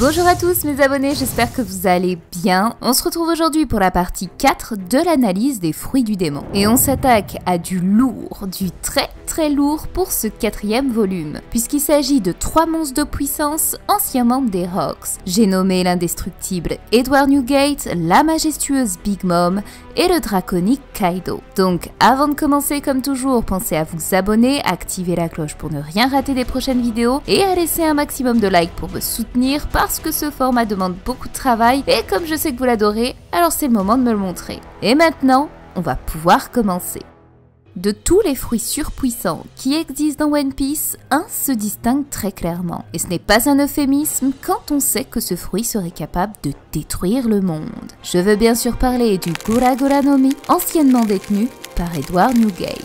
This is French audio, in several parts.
Bonjour à tous mes abonnés, j'espère que vous allez bien. On se retrouve aujourd'hui pour la partie 4 de l'analyse des fruits du démon. Et on s'attaque à du lourd, du très lourd pour ce 4e volume, puisqu'il s'agit de 3 monstres de puissance anciens membres des Rocks. J'ai nommé l'indestructible Edward Newgate, la majestueuse Big Mom et le draconique Kaido. Donc avant de commencer, comme toujours, pensez à vous abonner, activer la cloche pour ne rien rater des prochaines vidéos et à laisser un maximum de likes pour me soutenir parce que ce format demande beaucoup de travail et comme je sais que vous l'adorez, alors c'est le moment de me le montrer. Et maintenant, on va pouvoir commencer. De tous les fruits surpuissants qui existent dans One Piece, un se distingue très clairement. Et ce n'est pas un euphémisme quand on sait que ce fruit serait capable de détruire le monde. Je veux bien sûr parler du Gura Gura no Mi, anciennement détenu par Edward Newgate.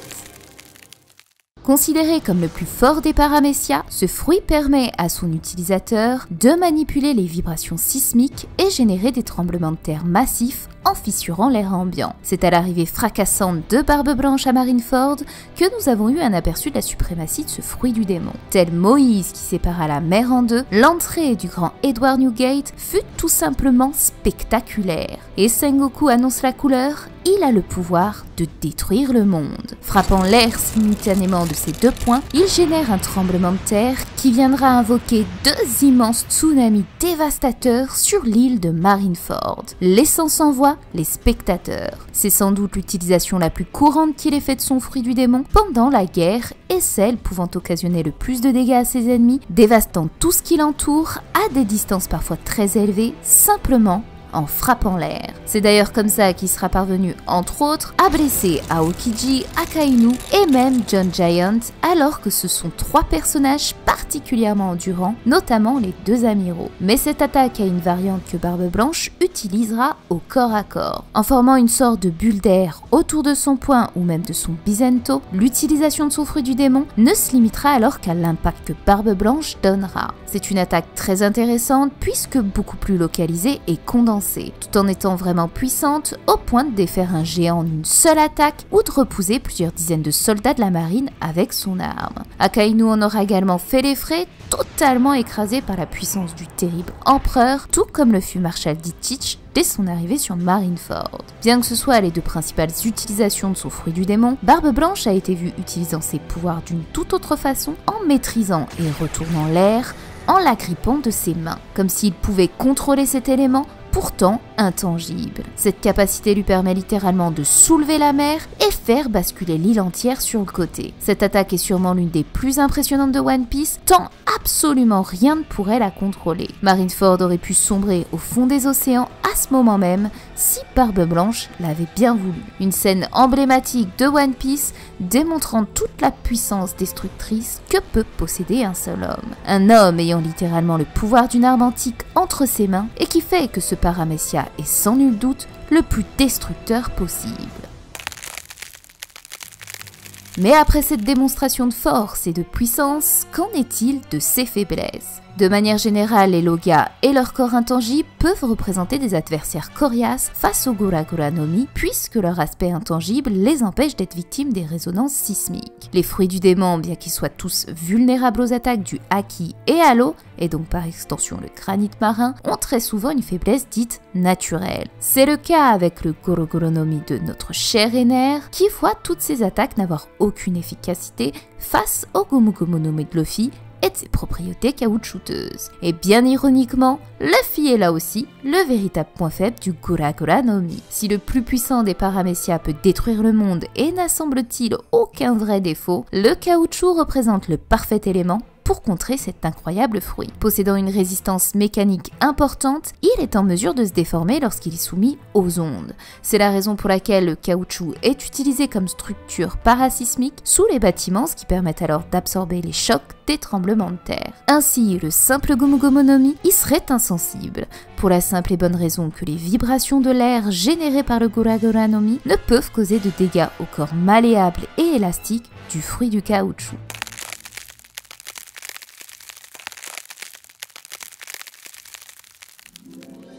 Considéré comme le plus fort des paramécias, ce fruit permet à son utilisateur de manipuler les vibrations sismiques et générer des tremblements de terre massifs en fissurant l'air ambiant. C'est à l'arrivée fracassante de Barbe Blanche à Marineford que nous avons eu un aperçu de la suprématie de ce fruit du démon. Tel Moïse qui sépara la mer en deux, l'entrée du grand Edward Newgate fut tout simplement spectaculaire. Et Sengoku annonce la couleur, il a le pouvoir de détruire le monde. Frappant l'air simultanément de ses 2 poings, il génère un tremblement de terre qui viendra invoquer 2 immenses tsunamis dévastateurs sur l'île de Marineford, laissant sans voix les spectateurs. C'est sans doute l'utilisation la plus courante qu'il ait faite de son fruit du démon pendant la guerre et celle pouvant occasionner le plus de dégâts à ses ennemis, dévastant tout ce qui l'entoure à des distances parfois très élevées, simplement en frappant l'air. C'est d'ailleurs comme ça qu'il sera parvenu, entre autres, à blesser Aokiji, Akainu et même John Giant, alors que ce sont 3 personnages particulièrement endurants, notamment les 2 amiraux. Mais cette attaque a une variante que Barbe Blanche utilisera au corps à corps. En formant une sorte de bulle d'air autour de son poing ou même de son bisento, l'utilisation de son fruit du démon ne se limitera alors qu'à l'impact que Barbe Blanche donnera. C'est une attaque très intéressante puisque beaucoup plus localisée et condensée, tout en étant vraiment puissante au point de défaire un géant en une seule attaque ou de repousser plusieurs dizaines de soldats de la marine avec son arme. Akainu en aura également fait les frais, totalement écrasé par la puissance du terrible empereur, tout comme le fut Marshal Dietrich dès son arrivée sur Marineford. Bien que ce soit les 2 principales utilisations de son fruit du démon, Barbe Blanche a été vue utilisant ses pouvoirs d'une toute autre façon en maîtrisant et retournant l'air en l'agrippant de ses mains, comme s'il pouvait contrôler cet élément pourtant intangible. Cette capacité lui permet littéralement de soulever la mer et faire basculer l'île entière sur le côté. Cette attaque est sûrement l'une des plus impressionnantes de One Piece, tant absolument rien ne pourrait la contrôler. Marineford aurait pu sombrer au fond des océans à ce moment même si Barbe Blanche l'avait bien voulu. Une scène emblématique de One Piece démontrant toute la puissance destructrice que peut posséder un seul homme. Un homme ayant littéralement le pouvoir d'une arme antique entre ses mains et qui fait que ce paramécia est sans nul doute le plus destructeur possible. Mais après cette démonstration de force et de puissance, qu'en est-il de ses faiblesses ? De manière générale, les Logia et leur corps intangible peuvent représenter des adversaires coriaces face au Gura Gura no Mi, puisque leur aspect intangible les empêche d'être victimes des résonances sismiques. Les fruits du démon, bien qu'ils soient tous vulnérables aux attaques du Haki et à l'eau, et donc par extension le granit marin, ont très souvent une faiblesse dite naturelle. C'est le cas avec le Goro Goro no Mi de notre cher Ener, qui voit toutes ses attaques n'avoir aucune efficacité face au Gomu Gomu no Mi de Luffy, et de ses propriétés caoutchouteuses. Et bien ironiquement, Luffy est là aussi le véritable point faible du Gura Gura no Mi. Si le plus puissant des paramécias peut détruire le monde et n'a semble-t-il aucun vrai défaut, le caoutchouc représente le parfait élément pour contrer cet incroyable fruit. Possédant une résistance mécanique importante, il est en mesure de se déformer lorsqu'il est soumis aux ondes. C'est la raison pour laquelle le caoutchouc est utilisé comme structure parasismique sous les bâtiments, ce qui permet alors d'absorber les chocs des tremblements de terre. Ainsi, le simple Gomu Gomu no Mi y serait insensible, pour la simple et bonne raison que les vibrations de l'air générées par le Gura Gura no Mi ne peuvent causer de dégâts au corps malléable et élastique du fruit du caoutchouc.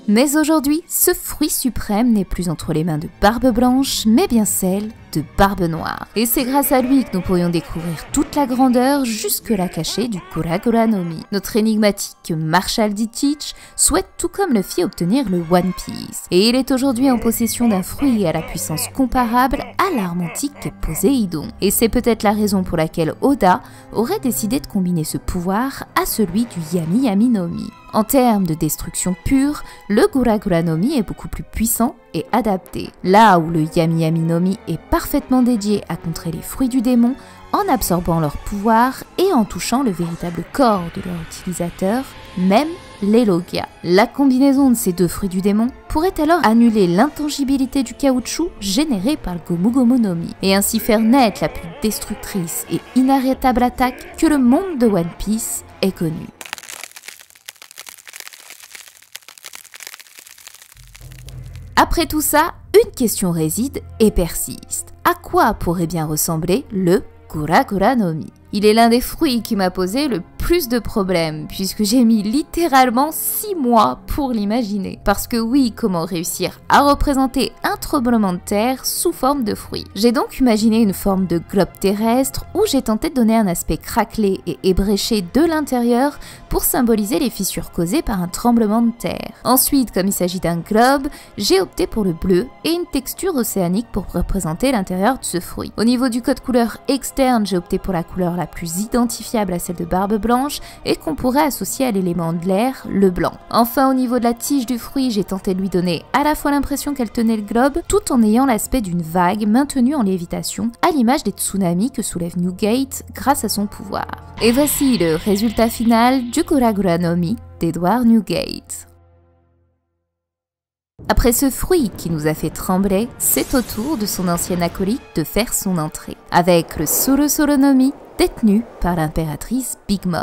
Mais aujourd'hui, ce fruit suprême n'est plus entre les mains de Barbe Blanche, mais bien celles de Barbe Noire. Et c'est grâce à lui que nous pourrions découvrir toute la grandeur jusque-là cachée du Kuragura no Mi. Notre énigmatique Marshall D. Teach souhaite tout comme Luffy obtenir le One Piece. Et il est aujourd'hui en possession d'un fruit à la puissance comparable à l'arme antique qu'est Poséidon. Et c'est peut-être la raison pour laquelle Oda aurait décidé de combiner ce pouvoir à celui du Yami Yami no Mi. En termes de destruction pure, le Kuragura no Mi est beaucoup plus puissant et adapté. Là où le Yami Yami no Mi est parfaitement dédié à contrer les fruits du démon, en absorbant leur pouvoir et en touchant le véritable corps de leur utilisateur, même les Logia. La combinaison de ces deux fruits du démon pourrait alors annuler l'intangibilité du caoutchouc généré par le Gomu Gomu no Mi, et ainsi faire naître la plus destructrice et inarrêtable attaque que le monde de One Piece ait connue. Après tout ça, une question réside et persiste. À quoi pourrait bien ressembler le Kuragura no Mi? Il est l'un des fruits qui m'a posé le plus de problèmes, puisque j'ai mis littéralement 6 mois pour l'imaginer. Parce que oui, comment réussir à représenter un tremblement de terre sous forme de fruit? J'ai donc imaginé une forme de globe terrestre où j'ai tenté de donner un aspect craquelé et ébréché de l'intérieur pour symboliser les fissures causées par un tremblement de terre. Ensuite, comme il s'agit d'un globe, j'ai opté pour le bleu et une texture océanique pour représenter l'intérieur de ce fruit. Au niveau du code couleur externe, j'ai opté pour la couleur la plus identifiable à celle de Barbe Blanche et qu'on pourrait associer à l'élément de l'air, le blanc. Enfin, au niveau de la tige du fruit, j'ai tenté de lui donner à la fois l'impression qu'elle tenait le globe, tout en ayant l'aspect d'une vague maintenue en lévitation, à l'image des tsunamis que soulève Newgate grâce à son pouvoir. Et voici le résultat final du Kuragura no Mi d'Edward Newgate. Après ce fruit qui nous a fait trembler, c'est au tour de son ancien acolyte de faire son entrée, avec le Soro Soro no Mi détenu par l'impératrice Big Mom.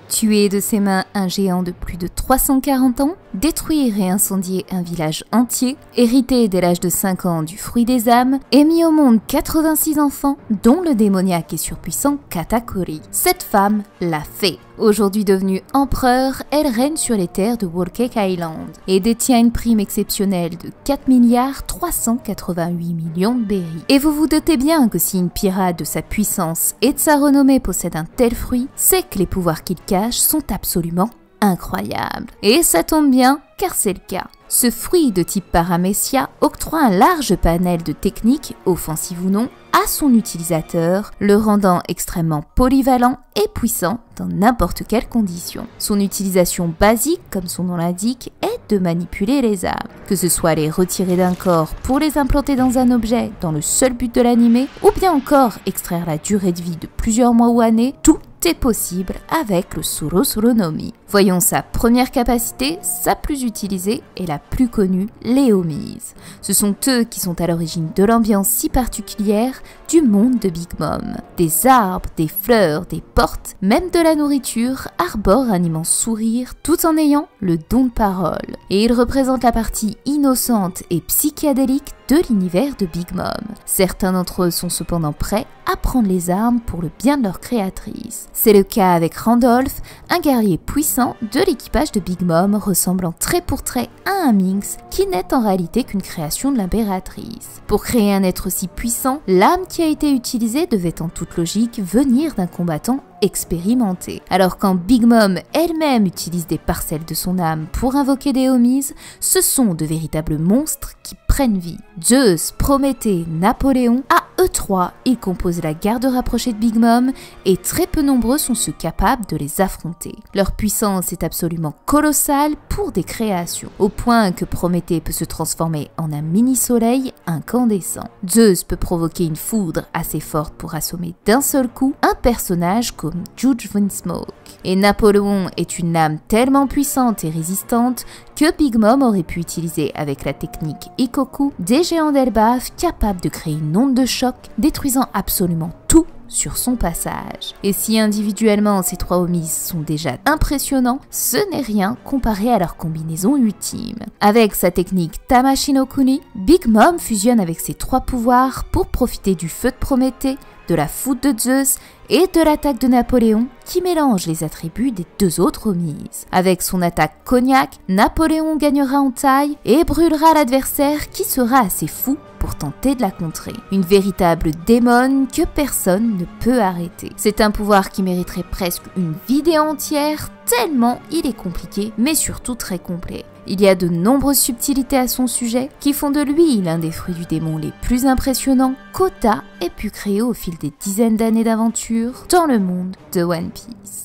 Tuer de ses mains un géant de plus de 340 ans, détruire et incendier un village entier, hériter dès l'âge de 5 ans du fruit des âmes, et mis au monde 86 enfants, dont le démoniaque et surpuissant Katakuri. Cette femme l'a fait. Aujourd'hui devenue empereur, elle règne sur les terres de Whole Cake Island et détient une prime exceptionnelle de 4,388 milliards de berries. Et vous vous doutez bien que si une pirate de sa puissance et de sa renommée possède un tel fruit, c'est que les pouvoirs qu'il cache sont absolument incroyables. Et ça tombe bien, car c'est le cas. Ce fruit de type Paramecia octroie un large panel de techniques, offensives ou non, à son utilisateur, le rendant extrêmement polyvalent et puissant dans n'importe quelle condition. Son utilisation basique, comme son nom l'indique, est de manipuler les âmes, que ce soit les retirer d'un corps pour les implanter dans un objet dans le seul but de l'animer, ou bien encore extraire la durée de vie de plusieurs mois ou années, tout est possible avec le Soro Soro no Mi. Voyons sa première capacité, sa plus utilisée et la plus connue, les Homies. Ce sont eux qui sont à l'origine de l'ambiance si particulière du monde de Big Mom. Des arbres, des fleurs, des portes, même de la nourriture arborent un immense sourire tout en ayant le don de parole. Et ils représentent la partie innocente et psychédélique de l'univers de Big Mom. Certains d'entre eux sont cependant prêts à prendre les armes pour le bien de leur créatrice. C'est le cas avec Randolph, un guerrier puissant de l'équipage de Big Mom ressemblant trait pour trait à un Minx qui n'est en réalité qu'une création de l'impératrice. Pour créer un être si puissant, l'âme qui a été utilisée devait en toute logique venir d'un combattant expérimenté. Alors quand Big Mom elle-même utilise des parcelles de son âme pour invoquer des Homies, ce sont de véritables monstres qui prennent vie. Zeus, Prométhée, Napoléon, à eux trois, ils composent la garde rapprochée de Big Mom et très peu nombreux sont ceux capables de les affronter. Leur puissance est absolument colossale pour des créations, au point que Prométhée peut se transformer en un mini-soleil incandescent. Zeus peut provoquer une foudre assez forte pour assommer d'un seul coup un personnage comme Judge Vinsmoke. Et Napoléon est une âme tellement puissante et résistante que Big Mom aurait pu utiliser avec la technique Ikoku des géants d'Elbaf capables de créer une onde de choc détruisant absolument tout sur son passage. Et si individuellement ces trois Homies sont déjà impressionnants, ce n'est rien comparé à leur combinaison ultime. Avec sa technique Tamashi no Kuni, Big Mom fusionne avec ses trois pouvoirs pour profiter du feu de Prométhée, de la foudre de Zeus et de l'attaque de Napoléon qui mélange les attributs des deux autres Homies. Avec son attaque Cognac, Napoléon gagnera en taille et brûlera l'adversaire qui sera assez fou pour tenter de la contrer. Une véritable démone que personne ne peut arrêter. C'est un pouvoir qui mériterait presque une vidéo entière, tellement il est compliqué, mais surtout très complet. Il y a de nombreuses subtilités à son sujet qui font de lui l'un des fruits du démon les plus impressionnants qu'Ota ait pu créer au fil des dizaines d'années d'aventure dans le monde de One Piece.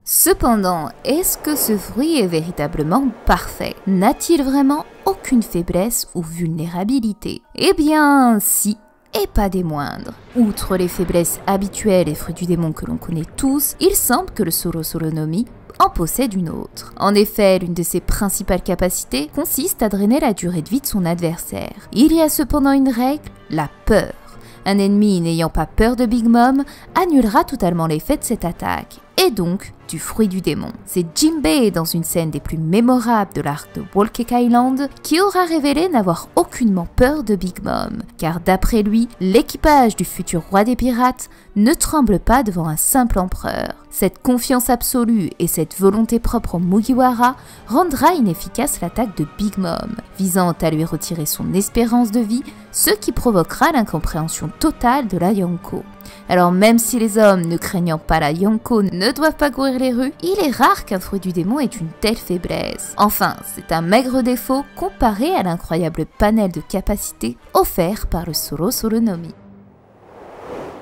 Cependant, est-ce que ce fruit est véritablement parfait? N'a-t-il vraiment aucune faiblesse ou vulnérabilité? Eh bien, si, et pas des moindres. Outre les faiblesses habituelles et fruits du démon que l'on connaît tous, il semble que le Soro Soro no Mi en possède une autre. En effet, l'une de ses principales capacités consiste à drainer la durée de vie de son adversaire. Il y a cependant une règle, la peur. Un ennemi n'ayant pas peur de Big Mom annulera totalement l'effet de cette attaque, et donc du fruit du démon. C'est Jinbei, dans une scène des plus mémorables de l'arc de Whole Cake Island, qui aura révélé n'avoir aucunement peur de Big Mom, car d'après lui, l'équipage du futur roi des pirates ne tremble pas devant un simple empereur. Cette confiance absolue et cette volonté propre au Mugiwara rendra inefficace l'attaque de Big Mom, visant à lui retirer son espérance de vie, ce qui provoquera l'incompréhension totale de la Yonko. Alors même si les hommes, ne craignant pas la Yonko, ne doivent pas courir les rues, il est rare qu'un fruit du démon ait une telle faiblesse. Enfin, c'est un maigre défaut comparé à l'incroyable panel de capacités offert par le Soro Soro no Mi.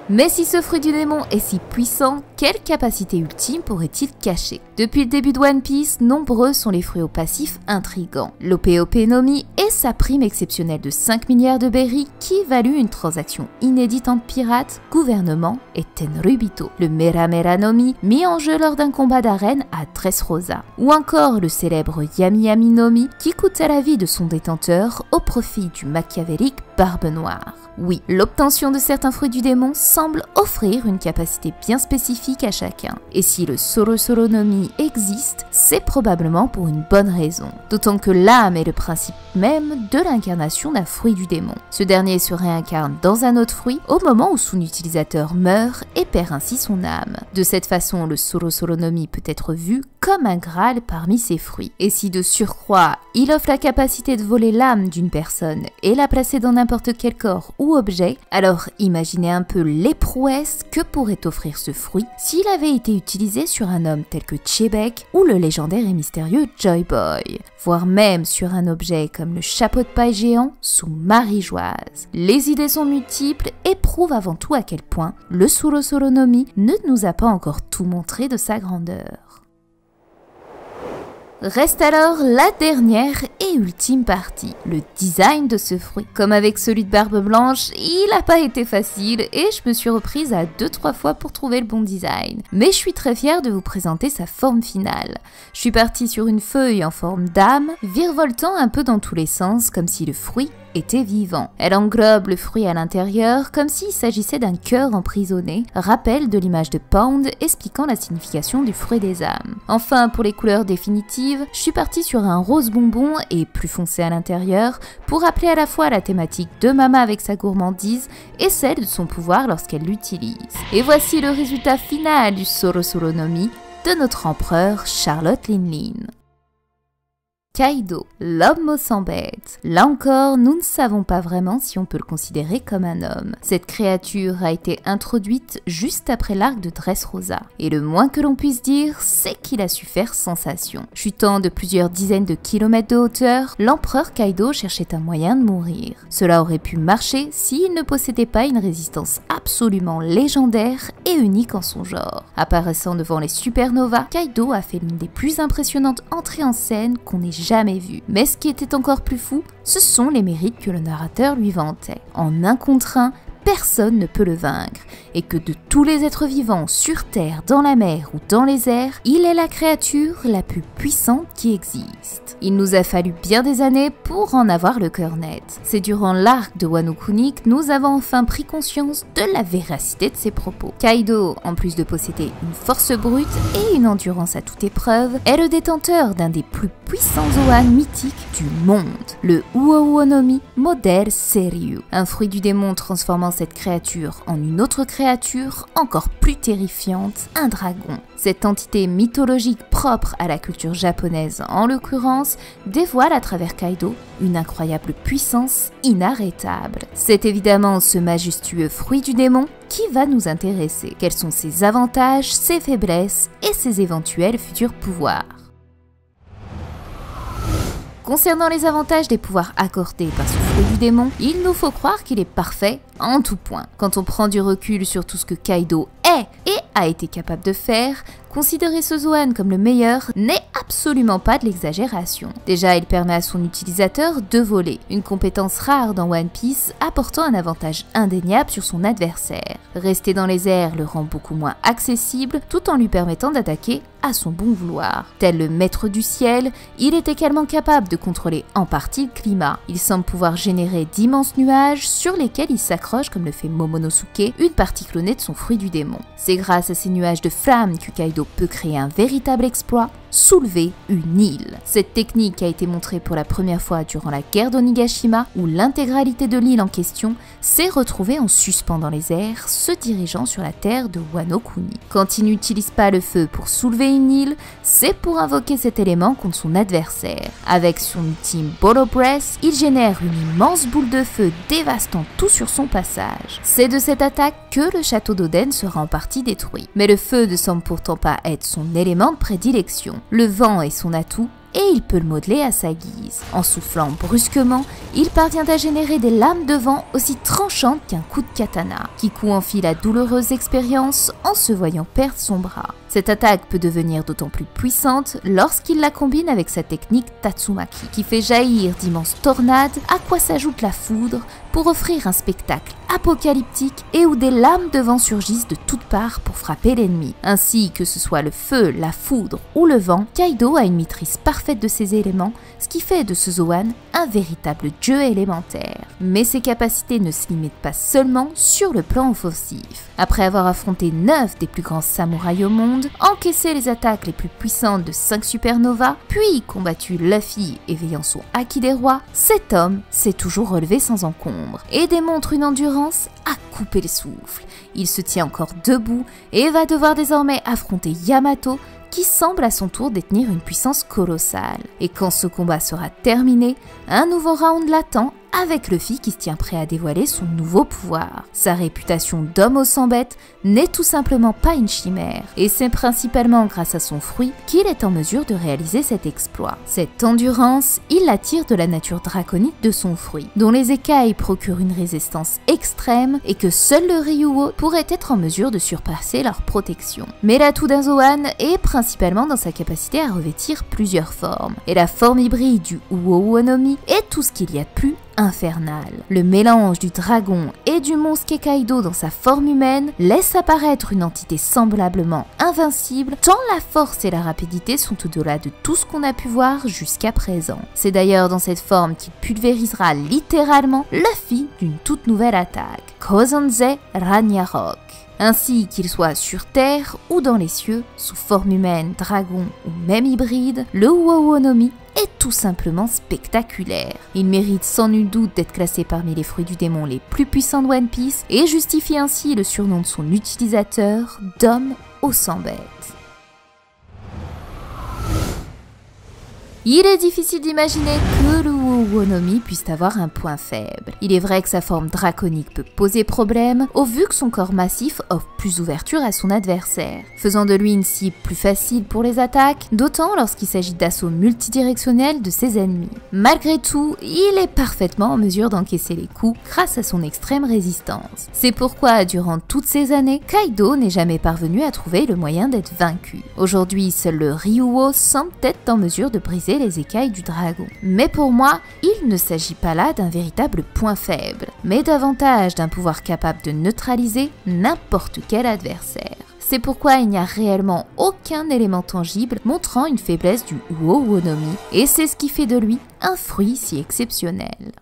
Mais si ce fruit du démon est si puissant, quelle capacité ultime pourrait-il cacher? Depuis le début de One Piece, nombreux sont les fruits au passif intrigants. L'OP no Mi et sa prime exceptionnelle de 5 milliards de berries qui valut une transaction inédite entre pirates, gouvernement et Tenryubito. Le Mera Mera no Mi, mis en jeu lors d'un combat d'arène à Dressrosa. Ou encore le célèbre Yami Yami no Mi qui coûta la vie de son détenteur au profit du machiavélique Barbe Noire. Oui, l'obtention de certains fruits du démon semble offrir une capacité bien spécifique à chacun. Et si le Soro Soro no Mi existe, c'est probablement pour une bonne raison. D'autant que l'âme est le principe même de l'incarnation d'un fruit du démon. Ce dernier se réincarne dans un autre fruit au moment où son utilisateur meurt et perd ainsi son âme. De cette façon, le Soro Soro no Mi peut être vu comme un Graal parmi ses fruits. Et si de surcroît, il offre la capacité de voler l'âme d'une personne et la placer dans n'importe quel corps ou objet, alors imaginez un peu les prouesses que pourrait offrir ce fruit s'il avait été utilisé sur un homme tel que Chebek ou le légendaire et mystérieux Joy Boy, voire même sur un objet comme le chapeau de paille géant sous Marie-Joise. Les idées sont multiples et prouvent avant tout à quel point le Soro Soro no Mi ne nous a pas encore tout montré de sa grandeur. Reste alors la dernière et ultime partie, le design de ce fruit. Comme avec celui de Barbe Blanche, il n'a pas été facile et je me suis reprise à 2-3 fois pour trouver le bon design. Mais je suis très fière de vous présenter sa forme finale. Je suis partie sur une feuille en forme d'âme, virevoltant un peu dans tous les sens comme si le fruit était vivant. Elle englobe le fruit à l'intérieur comme s'il s'agissait d'un cœur emprisonné, rappel de l'image de Pound expliquant la signification du fruit des âmes. Enfin, pour les couleurs définitives, je suis partie sur un rose bonbon et plus foncé à l'intérieur pour rappeler à la fois la thématique de Mama avec sa gourmandise et celle de son pouvoir lorsqu'elle l'utilise. Et voici le résultat final du Soro Soro no Mi de notre empereur Charlotte Linlin. Kaido, l'homme aux 100 bêtes. Là encore, nous ne savons pas vraiment si on peut le considérer comme un homme. Cette créature a été introduite juste après l'arc de Dressrosa. Et le moins que l'on puisse dire, c'est qu'il a su faire sensation. Chutant de plusieurs dizaines de kilomètres de hauteur, l'empereur Kaido cherchait un moyen de mourir. Cela aurait pu marcher s'il ne possédait pas une résistance absolument légendaire et unique en son genre. Apparaissant devant les supernovas, Kaido a fait l'une des plus impressionnantes entrées en scène qu'on ait jamais vu. Mais ce qui était encore plus fou, ce sont les mérites que le narrateur lui vantait. En un contre un, personne ne peut le vaincre, et que de tous les êtres vivants sur Terre, dans la mer ou dans les airs, il est la créature la plus puissante qui existe. Il nous a fallu bien des années pour en avoir le cœur net. C'est durant l'arc de Wano Kuni que nous avons enfin pris conscience de la véracité de ses propos. Kaido, en plus de posséder une force brute et une endurance à toute épreuve, est le détenteur d'un des plus puissants Zoan mythiques du monde, le Uo Uo no Mi modèle Seiryu, un fruit du démon transformant cette cette créature en une autre créature encore plus terrifiante, un dragon. Cette entité mythologique propre à la culture japonaise en l'occurrence dévoile à travers Kaido une incroyable puissance inarrêtable. C'est évidemment ce majestueux fruit du démon qui va nous intéresser. Quels sont ses avantages, ses faiblesses et ses éventuels futurs pouvoirs? Concernant les avantages des pouvoirs accordés par ce fruit du démon, il nous faut croire qu'il est parfait en tout point. Quand on prend du recul sur tout ce que Kaido est et a été capable de faire, considérer ce Zoan comme le meilleur n'est absolument pas de l'exagération. Déjà, il permet à son utilisateur de voler, une compétence rare dans One Piece apportant un avantage indéniable sur son adversaire. Rester dans les airs le rend beaucoup moins accessible tout en lui permettant d'attaquer à son bon vouloir. Tel le maître du ciel, il est également capable de contrôler en partie le climat. Il semble pouvoir générer d'immenses nuages sur lesquels il s'accroche comme le fait Momonosuke, une partie clonée de son fruit du démon. C'est grâce à ces nuages de flammes que Kaido peut créer un véritable exploit, soulever une île. Cette technique a été montrée pour la première fois durant la guerre d'Onigashima où l'intégralité de l'île en question s'est retrouvée en suspens dans les airs, se dirigeant sur la terre de Wano Kuni. Quand il n'utilise pas le feu pour soulever une île, c'est pour invoquer cet élément contre son adversaire. Avec son ultime Bolo Breath, il génère une immense boule de feu dévastant tout sur son passage. C'est de cette attaque que le château d'Oden sera en partie détruit. Mais le feu ne semble pourtant pas être son élément de prédilection. Le vent est son atout et il peut le modeler à sa guise. En soufflant brusquement, il parvient à générer des lames de vent aussi tranchantes qu'un coup de katana. Kiku en fit la douloureuse expérience en se voyant perdre son bras. Cette attaque peut devenir d'autant plus puissante lorsqu'il la combine avec sa technique Tatsumaki, qui fait jaillir d'immenses tornades, à quoi s'ajoute la foudre, pour offrir un spectacle apocalyptique et où des lames de vent surgissent de toutes parts pour frapper l'ennemi. Ainsi que ce soit le feu, la foudre ou le vent, Kaido a une maîtrise parfaite de ces éléments, ce qui fait de ce Zoan un véritable dieu élémentaire. Mais ses capacités ne se limitent pas seulement sur le plan offensif. Après avoir affronté 9 des plus grands samouraïs au monde, encaissé les attaques les plus puissantes de 5 supernovas, puis combattu Luffy éveillant son Haki des rois, cet homme s'est toujours relevé sans encombre et démontre une endurance à couper le souffle. Il se tient encore debout et va devoir désormais affronter Yamato, qui semble à son tour détenir une puissance colossale. Et quand ce combat sera terminé, un nouveau round l'attend avec Luffy qui se tient prêt à dévoiler son nouveau pouvoir. Sa réputation d'homme aux 100 bêtes n'est tout simplement pas une chimère, et c'est principalement grâce à son fruit qu'il est en mesure de réaliser cet exploit. Cette endurance, il la tire de la nature draconique de son fruit, dont les écailles procurent une résistance extrême et que seul le Ryuo pourrait être en mesure de surpasser leur protection. Mais l'atout d'un Zoan est principalement dans sa capacité à revêtir plusieurs formes, et la forme hybride du Uo-Uonomi est tout ce qu'il y a de plus infernal. Le mélange du dragon et du monstre qu'est Kaido dans sa forme humaine laisse apparaître une entité semblablement invincible, tant la force et la rapidité sont au-delà de tout ce qu'on a pu voir jusqu'à présent. C'est d'ailleurs dans cette forme qu'il pulvérisera littéralement Luffy d'une toute nouvelle attaque, Kozanze Ragnarok. Ainsi qu'il soit sur terre ou dans les cieux, sous forme humaine, dragon ou même hybride, le Uo-Uonomi est tout simplement spectaculaire. Il mérite sans nul doute d'être classé parmi les fruits du démon les plus puissants de One Piece et justifie ainsi le surnom de son utilisateur d'homme aux 100 bêtes. Il est difficile d'imaginer que le Uo-Uonomi puisse avoir un point faible. Il est vrai que sa forme draconique peut poser problème, au vu que son corps massif offre plus d'ouverture à son adversaire, faisant de lui une cible plus facile pour les attaques, d'autant lorsqu'il s'agit d'assauts multidirectionnels de ses ennemis. Malgré tout, il est parfaitement en mesure d'encaisser les coups grâce à son extrême résistance. C'est pourquoi, durant toutes ces années, Kaido n'est jamais parvenu à trouver le moyen d'être vaincu. Aujourd'hui, seul le Ryuo semble être en mesure de briser les écailles du dragon. Mais pour moi, il ne s'agit pas là d'un véritable point faible, mais davantage d'un pouvoir capable de neutraliser n'importe quel adversaire. C'est pourquoi il n'y a réellement aucun élément tangible montrant une faiblesse du Uo-Uonomi, et c'est ce qui fait de lui un fruit si exceptionnel.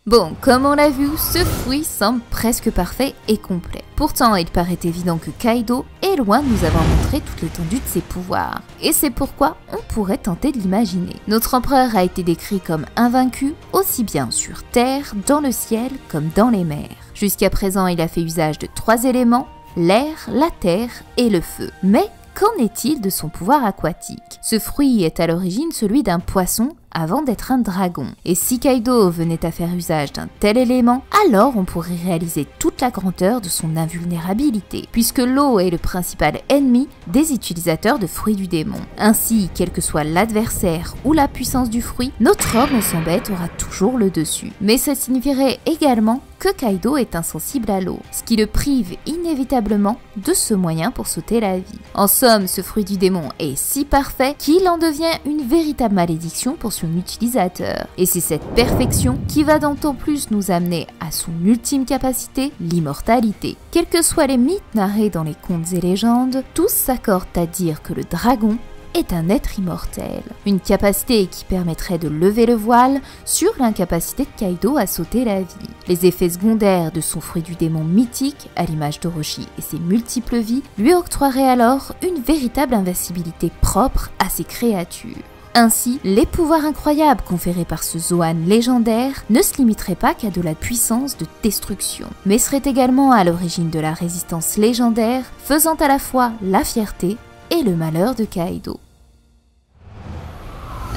Bon, comme on l'a vu, ce fruit semble presque parfait et complet. Pourtant, il paraît évident que Kaido est est loin de nous avoir montré toute l'étendue de ses pouvoirs. Et c'est pourquoi on pourrait tenter de l'imaginer. Notre empereur a été décrit comme invaincu, aussi bien sur Terre, dans le ciel, comme dans les mers. Jusqu'à présent, il a fait usage de 3 éléments, l'air, la terre et le feu. Mais qu'en est-il de son pouvoir aquatique? Ce fruit est à l'origine celui d'un poisson avant d'être un dragon. Et si Kaido venait à faire usage d'un tel élément, alors on pourrait réaliser toute la grandeur de son invulnérabilité, puisque l'eau est le principal ennemi des utilisateurs de fruits du démon. Ainsi, quel que soit l'adversaire ou la puissance du fruit, notre homme au sang bête aura toujours le dessus. Mais ça signifierait également que Kaido est insensible à l'eau, ce qui le prive inévitablement de ce moyen pour sauter la vie. En somme, ce fruit du démon est si parfait qu'il en devient une véritable malédiction pour son utilisateur. Et c'est cette perfection qui va d'autant plus nous amener à son ultime capacité, l'immortalité. Quels que soient les mythes narrés dans les contes et légendes, tous s'accordent à dire que le dragon est un être immortel. Une capacité qui permettrait de lever le voile sur l'incapacité de Kaido à sauter la vie. Les effets secondaires de son fruit du démon mythique, à l'image d'Orochi et ses multiples vies, lui octroieraient alors une véritable invincibilité propre à ces créatures. Ainsi, les pouvoirs incroyables conférés par ce Zoan légendaire ne se limiteraient pas qu'à de la puissance de destruction, mais seraient également à l'origine de la résistance légendaire, faisant à la fois la fierté et le malheur de Kaido.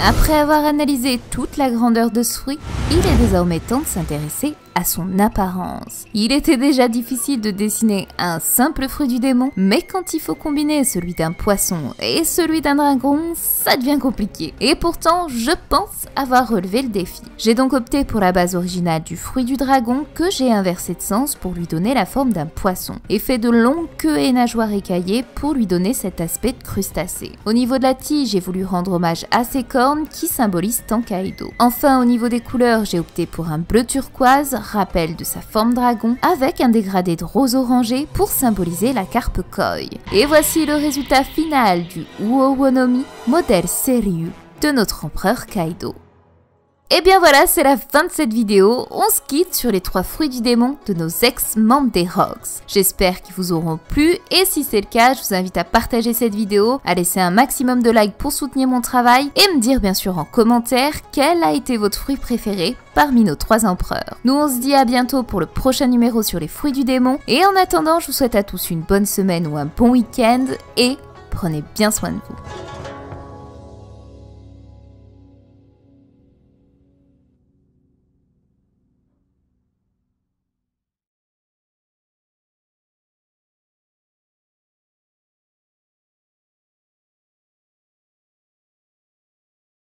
Après avoir analysé toute la grandeur de ce fruit, il est désormais temps de s'intéresser à son apparence. Il était déjà difficile de dessiner un simple fruit du démon, mais quand il faut combiner celui d'un poisson et celui d'un dragon, ça devient compliqué. Et pourtant, je pense avoir relevé le défi. J'ai donc opté pour la base originale du fruit du dragon que j'ai inversé de sens pour lui donner la forme d'un poisson, et fait de longues queues et nageoires écaillées pour lui donner cet aspect de crustacé. Au niveau de la tige, j'ai voulu rendre hommage à ses cornes qui symbolisent tant Kaido. Enfin, au niveau des couleurs, j'ai opté pour un bleu turquoise, rappel de sa forme dragon, avec un dégradé de rose orangé pour symboliser la carpe koi. Et voici le résultat final du Uo Wonomi, modèle sérieux de notre empereur Kaido. Et bien voilà, c'est la fin de cette vidéo. On se quitte sur les 3 fruits du démon de nos ex-membres des Rocks. J'espère qu'ils vous auront plu et si c'est le cas, je vous invite à partager cette vidéo, à laisser un maximum de likes pour soutenir mon travail et me dire bien sûr en commentaire quel a été votre fruit préféré parmi nos 3 empereurs. Nous on se dit à bientôt pour le prochain numéro sur les fruits du démon et en attendant, je vous souhaite à tous une bonne semaine ou un bon week-end et prenez bien soin de vous.